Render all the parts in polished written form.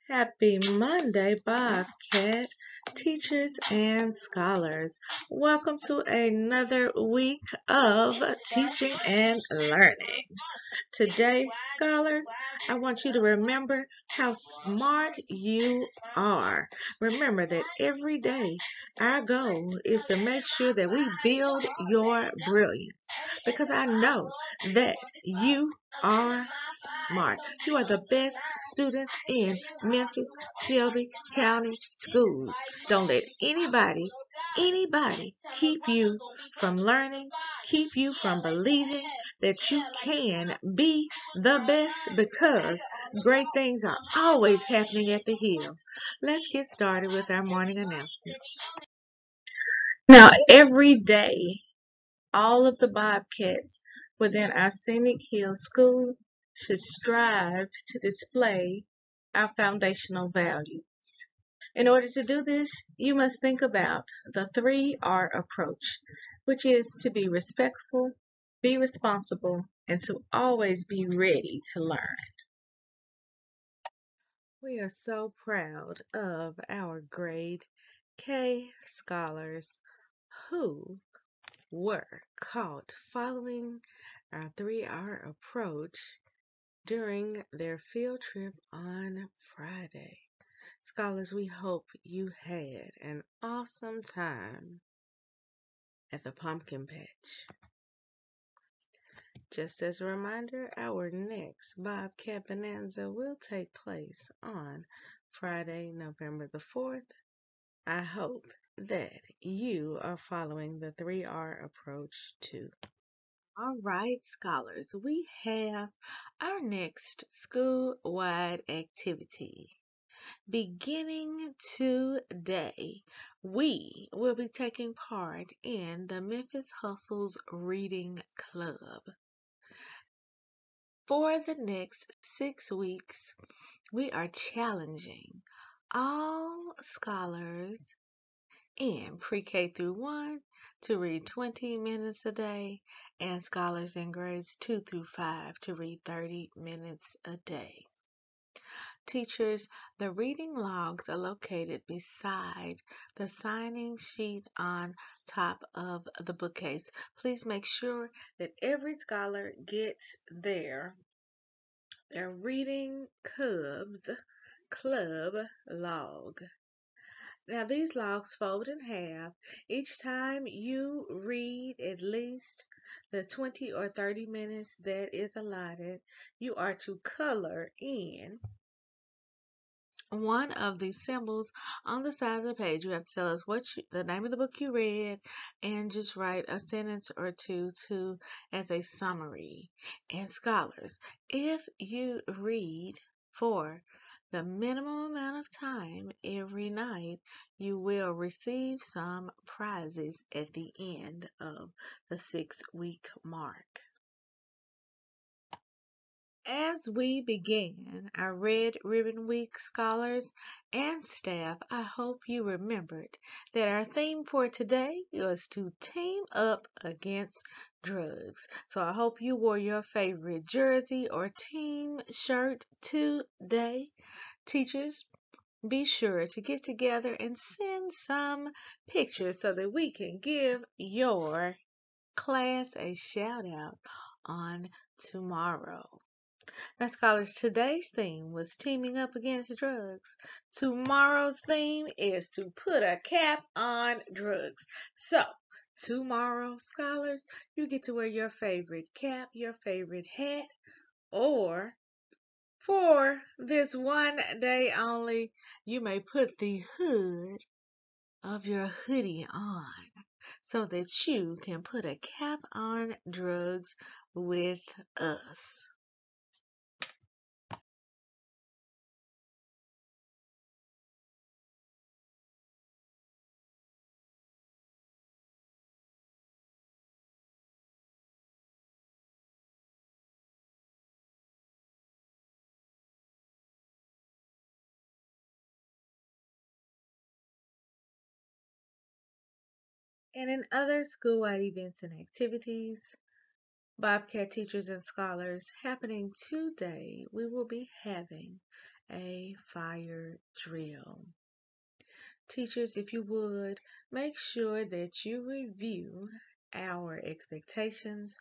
Happy Monday, Bobcat teachers and scholars. Welcome to another week of teaching and learning. Today, scholars, I want you to remember how smart you are. Remember that every day our goal is to make sure that we build your brilliance because I know that you are smart. You are the best students in Memphis, Shelby County schools. Don't let anybody keep you from learning, keep you from believing that you can be the best because great things are always happening at the Hills. Let's get started with our morning announcements. Now, every day, all of the Bobcats within our Scenic Hills School should strive to display our foundational values. In order to do this, you must think about the 3R approach, which is to be respectful, be responsible, and to always be ready to learn. We are so proud of our grade K scholars who were caught following our 3R approach during their field trip on Friday. Scholars, we hope you had an awesome time at the pumpkin patch. Just as a reminder, our next Bobcat Bonanza will take place on Friday, November the 4th. I hope that you are following the 3R approach too. All right, scholars, we have our next school-wide activity. Beginning today, we will be taking part in the Memphis Hustle's Reading Club. For the next 6 weeks, we are challenging all scholars in pre-K through 1 to read 20 minutes a day and scholars in grades 2 through 5 to read 30 minutes a day. Teachers, the reading logs are located beside the signing sheet on top of the bookcase. Please make sure that every scholar gets their reading club log. Now these logs fold in half. Each time you read at least the 20 or 30 minutes that is allotted, you are to color in one of the symbols on the side of the page. You have to tell us the name of the book you read and just write a sentence or two as a summary. And scholars, if you read for the minimum amount of time every night, you will receive some prizes at the end of the 6-week mark. As we begin our Red Ribbon Week, scholars and staff, I hope you remembered that our theme for today was to team up against drugs. So I hope you wore your favorite jersey or team shirt today. Teachers, be sure to get together and send some pictures so that we can give your class a shout out on tomorrow. Now, scholars, today's theme was teaming up against drugs. Tomorrow's theme is to put a cap on drugs. So, tomorrow, scholars, you get to wear your favorite cap, your favorite hat, or for this one day only, you may put the hood of your hoodie on so that you can put a cap on drugs with us. And in other school-wide events and activities, Bobcat teachers and scholars, happening today, we will be having a fire drill. Teachers, if you would, make sure that you review our expectations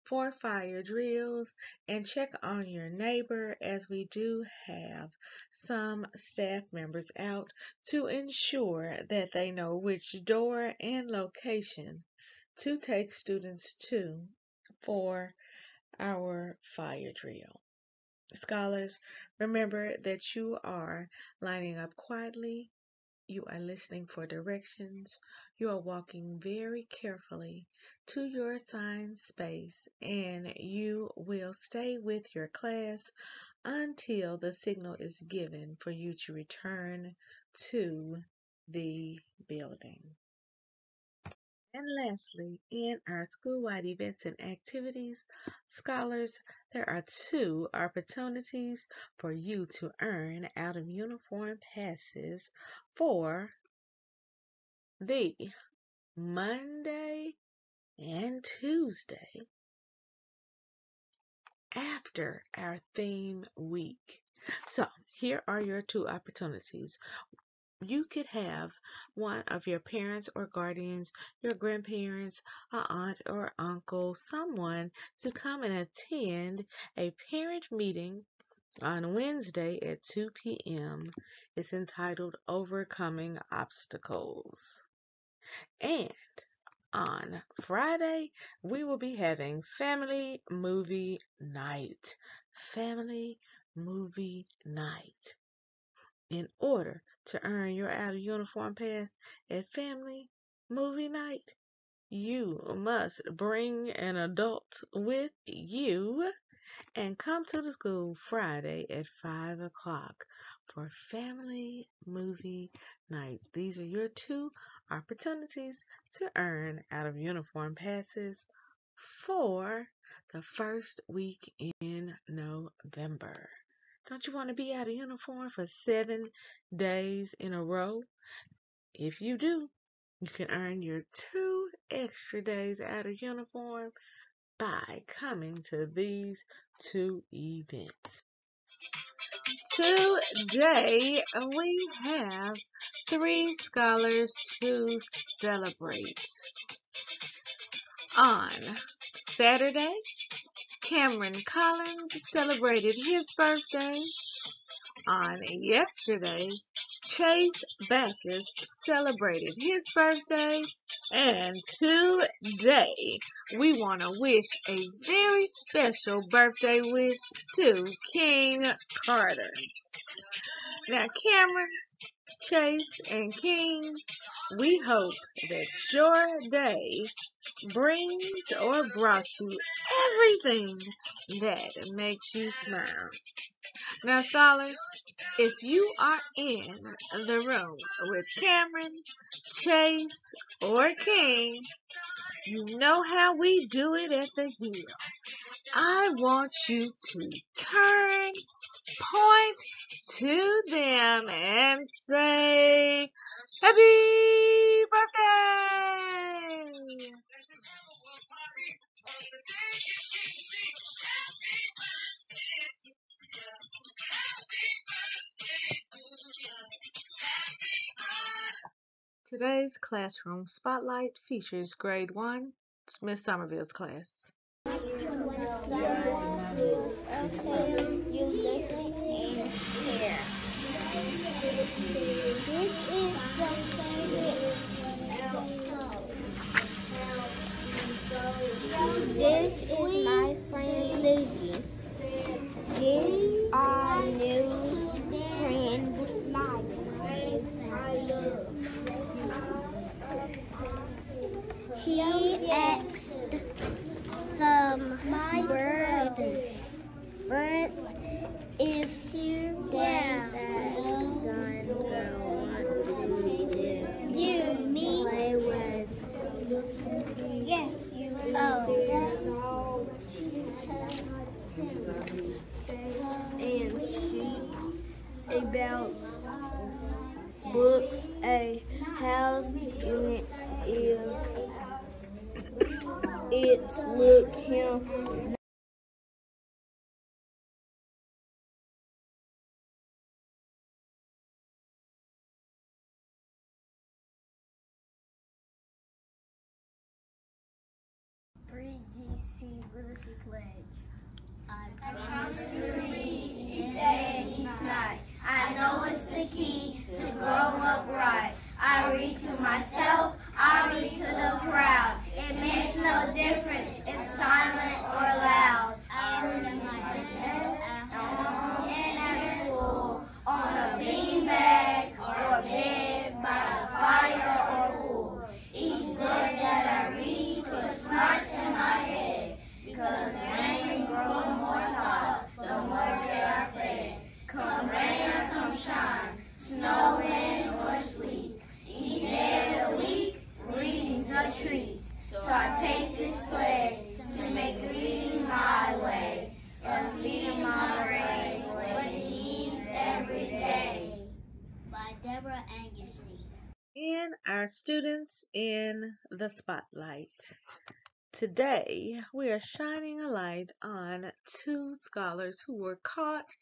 for fire drills and check on your neighbor, as we do have some staff members out to ensure that they know which door and location to take students to for our fire drill. Scholars, remember that you are lining up quietly, you are listening for directions, you are walking very carefully to your assigned space, and you will stay with your class until the signal is given for you to return to the building. And lastly, in our school-wide events and activities, scholars, there are 2 opportunities for you to earn out-of-uniform passes for the Monday and Tuesday after our theme week. So, here are your 2 opportunities. You could have one of your parents or guardians, your grandparents, an aunt or uncle, someone to come and attend a parent meeting on Wednesday at 2 p.m. It's entitled Overcoming Obstacles. And on Friday, we will be having family movie night. Family movie night. In order to earn your out-of-uniform pass at family movie night, you must bring an adult with you and come to the school Friday at 5 o'clock for family movie night. These are your 2 opportunities to earn out-of-uniform passes for the first week in November. Don't you want to be out of uniform for 7 days in a row? If you do, you can earn your 2 extra days out of uniform by coming to these 2 events. Today, we have 3 scholars to celebrate. On Saturday, Cameron Collins celebrated his birthday. On yesterday, Chase Backus celebrated his birthday. And today, we want to wish a very special birthday wish to King Carter. Now, Cameron, Chase, and King, we hope that your day brings or brought you everything that makes you smile. Now, scholars, if you are in the room with Cameron, Chase, or King, you know how we do it at the Hill. I want you to turn, point to them, and say, Happy birthday! Today's classroom spotlight features grade 1, Miss Somerville's class. You listen and care. This is my friend Lizzie. This our new friend Liza. She asked some birds if dad gonna want to you me play with. Yes, you. Oh. And she about books. A house unit is it look him REGC Literacy Pledge. I promise to read each day and each night. I know it's the key to grow up right. I read to myself, I read to the crowd. It makes no difference if silent or loud. I read to my desk, at home, and at school, on a beanbag or bed, by a fire or pool. Each book that I read puts smarts in my head, because rain grows more thoughts, the more they are fed. Come rain or come shine, snow, wind, or sleet, each day of the week, reading's a treat. So I take this pledge to make reading my way, and feeding my brain what it needs every day. By Deborah Angus. And our students in the spotlight. Today, we are shining a light on two scholars who were caught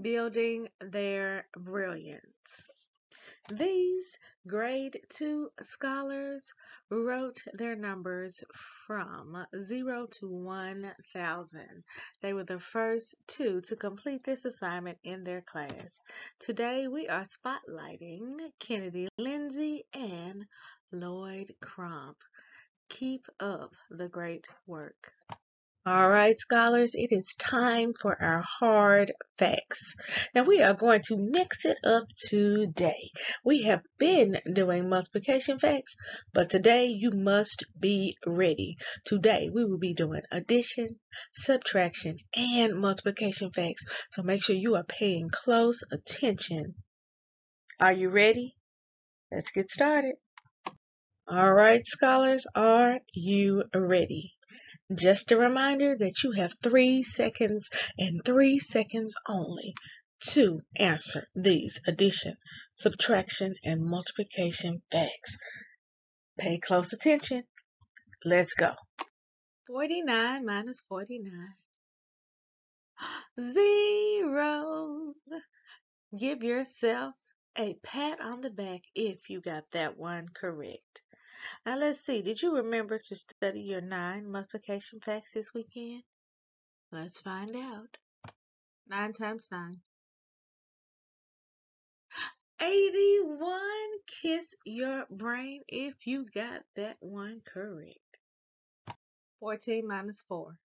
building their brilliance. These grade 2 scholars wrote their numbers from 0 to 1,000. They were the first two to complete this assignment in their class. Today we are spotlighting Kennedy Lindsay and Lloyd Crump. Keep up the great work. All right, scholars, it is time for our hard facts. Now, we are going to mix it up today. We have been doing multiplication facts, but today you must be ready. Today, we will be doing addition, subtraction, and multiplication facts. So make sure you are paying close attention. Are you ready? Let's get started. All right, scholars, are you ready? Just a reminder that you have 3 seconds and 3 seconds only to answer these addition, subtraction, and multiplication facts. Pay close attention. Let's go. 49 minus 49. 0. Give yourself a pat on the back if you got that one correct. Now let's see, did you remember to study your 9 multiplication facts this weekend? Let's find out. 9 times 9. 81. Kiss your brain if you got that one correct. 14 minus 4.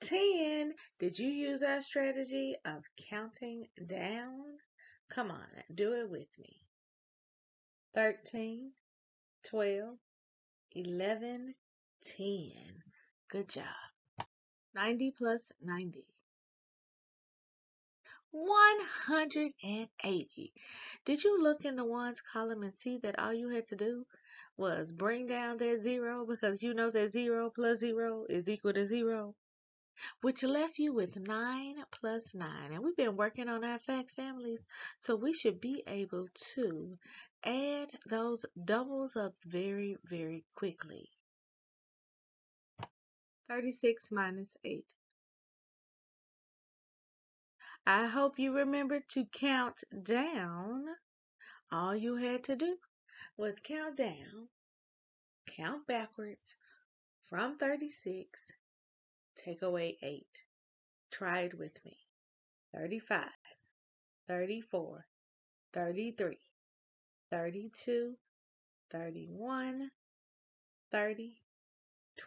10. Did you use our strategy of counting down? Come on, do it with me. 13, 12, 11, 10. Good job. 90 plus 90. 180. Did you look in the ones column and see that all you had to do was bring down that 0 because you know that 0 plus 0 is equal to 0, which left you with 9 plus 9. And we've been working on our fact families, so we should be able to add those doubles up very, very quickly. 36 minus 8. I hope you remembered to count down. All you had to do was count down, count backwards from 36, take away 8. Try it with me. 35, 34, 33, 32, 31, 30,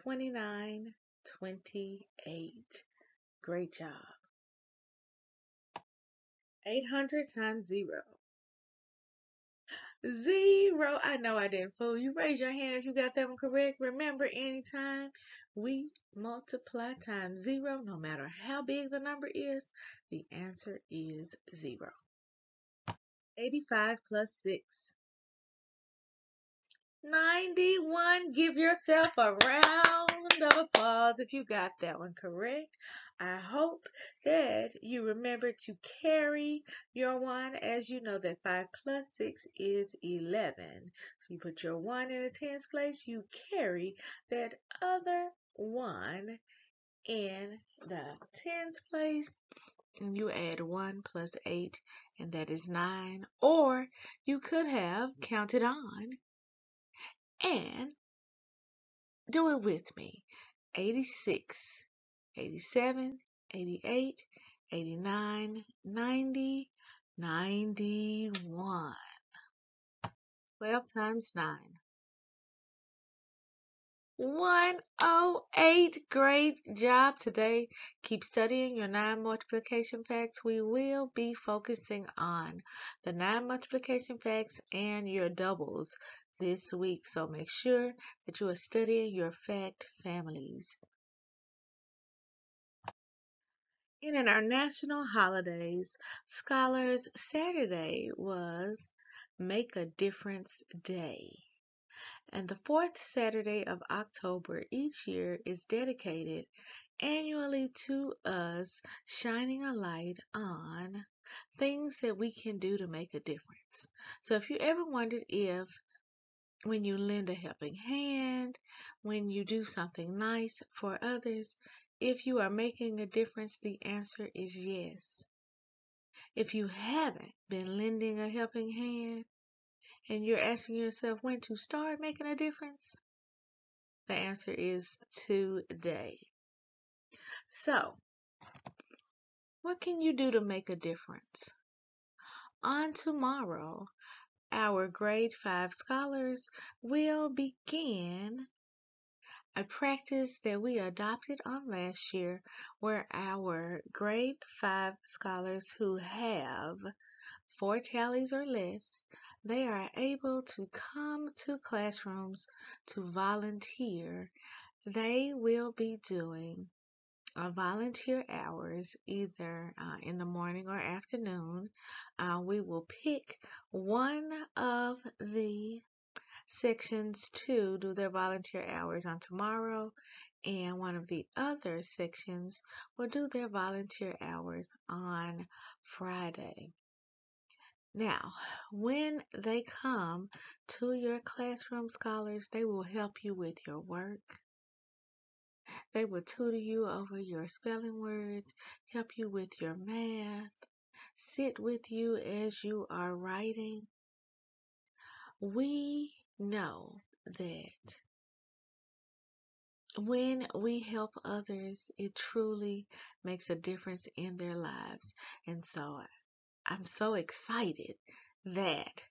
29, 28. Great job. 800 times 0. 0. I know I didn't fool you. Raise your hand if you got that one correct. Remember, anytime we multiply times 0, no matter how big the number is, the answer is 0. 85 plus 6. 91. Give yourself a round of applause if you got that one correct. I hope that you remember to carry your 1, as you know that 5 plus 6 is 11. So you put your 1 in the tens place, you carry that other 1 in the tens place, and you add 1 plus 8, and that is 9. Or you could have counted on and Do it with me. 86, 87, 88, 89, 90, 91. 12 times 9. 108. Great job today. Keep studying your 9 multiplication facts. We will be focusing on the 9 multiplication facts and your doubles this week. So make sure that you are studying your fact families. And in our national holidays, Scholars Saturday was Make a Difference Day. And the fourth Saturday of October each year is dedicated annually to us shining a light on things that we can do to make a difference. So if you ever wondered if when you lend a helping hand, when you do something nice for others, if you are making a difference, the answer is yes. If you haven't been lending a helping hand and you're asking yourself when to start making a difference, the answer is today. So, what can you do to make a difference? On tomorrow, our grade 5 scholars will begin a practice that we adopted on last year where our grade 5 scholars who have 4 tallies or less, they are able to come to classrooms to volunteer. They will be doing volunteer hours either in the morning or afternoon. We will pick one of the sections to do their volunteer hours on tomorrow, and one of the other sections will do their volunteer hours on Friday. Now, when they come to your classroom, scholars, they will help you with your work. They will tutor you over your spelling words, help you with your math, sit with you as you are writing. We know that when we help others, it truly makes a difference in their lives. And so I'm so excited that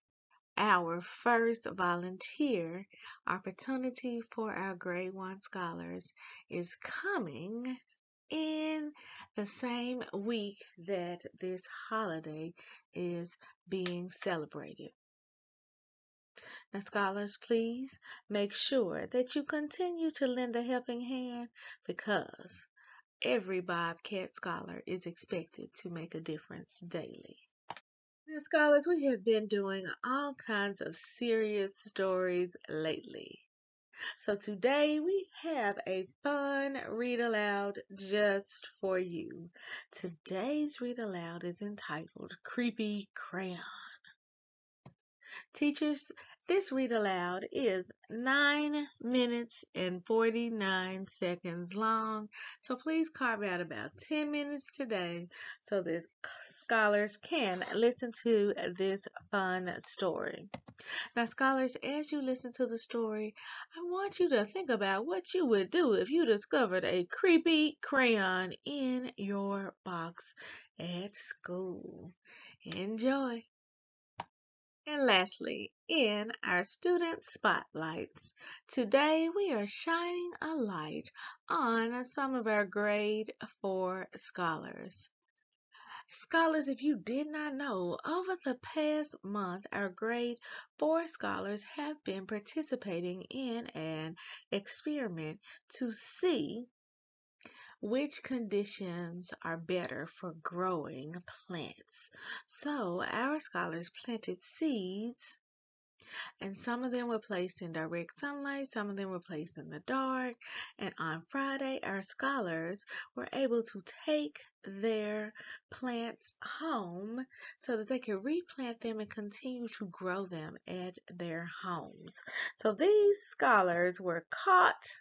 our first volunteer opportunity for our grade 1 scholars is coming in the same week that this holiday is being celebrated. Now, scholars, please make sure that you continue to lend a helping hand because every Bobcat scholar is expected to make a difference daily. Now, scholars, we have been doing all kinds of serious stories lately. So today we have a fun read aloud just for you. Today's read aloud is entitled Creepy Crayon. Teachers, this read aloud is 9 minutes and 49 seconds long. So please carve out about 10 minutes today so that scholars can listen to this fun story. Now, scholars, as you listen to the story, I want you to think about what you would do if you discovered a creepy crayon in your box at school. Enjoy. And lastly, in our student spotlights, today we are shining a light on some of our grade 4 scholars. Scholars, if you did not know, over the past month, our grade 4 scholars have been participating in an experiment to see which conditions are better for growing plants. So, our scholars planted seeds, and some of them were placed in direct sunlight, some of them were placed in the dark. And on Friday, our scholars were able to take their plants home so that they could replant them and continue to grow them at their homes. So these scholars were caught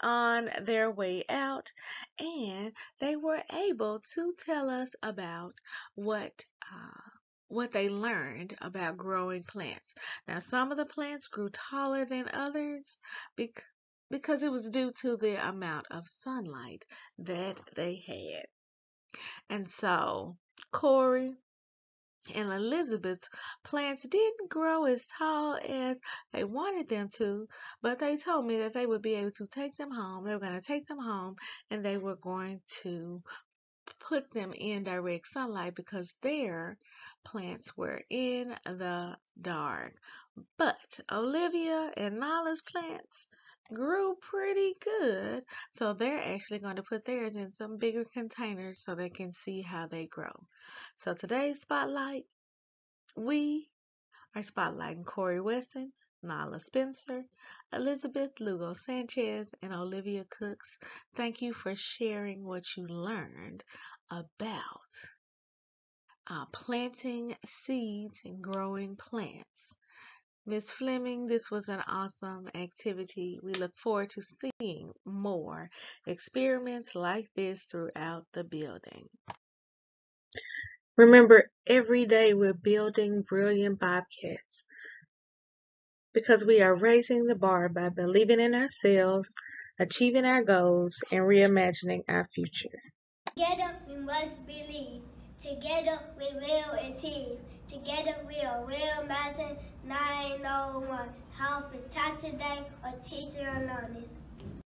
on their way out, and they were able to tell us about what what they learned about growing plants. Now, some of the plants grew taller than others because it was due to the amount of sunlight that they had. And so Corey and Elizabeth's plants didn't grow as tall as they wanted them to, but they told me that they would be able to take them home. They were going to take them home and they were going to put them in direct sunlight because their plants were in the dark. But Olivia and Nala's plants grew pretty good, so they're actually going to put theirs in some bigger containers so they can see how they grow. So today's spotlight, we are spotlighting Corey Weston, Nala Spencer, Elizabeth Lugo Sanchez, and Olivia Cooks. Thank you for sharing what you learned about planting seeds and growing plants. Miss Fleming, this was an awesome activity. We look forward to seeing more experiments like this throughout the building. Remember, every day we're building brilliant Bobcats because we are raising the bar by believing in ourselves, achieving our goals, and reimagining our future. Together we must believe. Together we will achieve. Together we are real imagine 901. How for talk today or teacher or learning.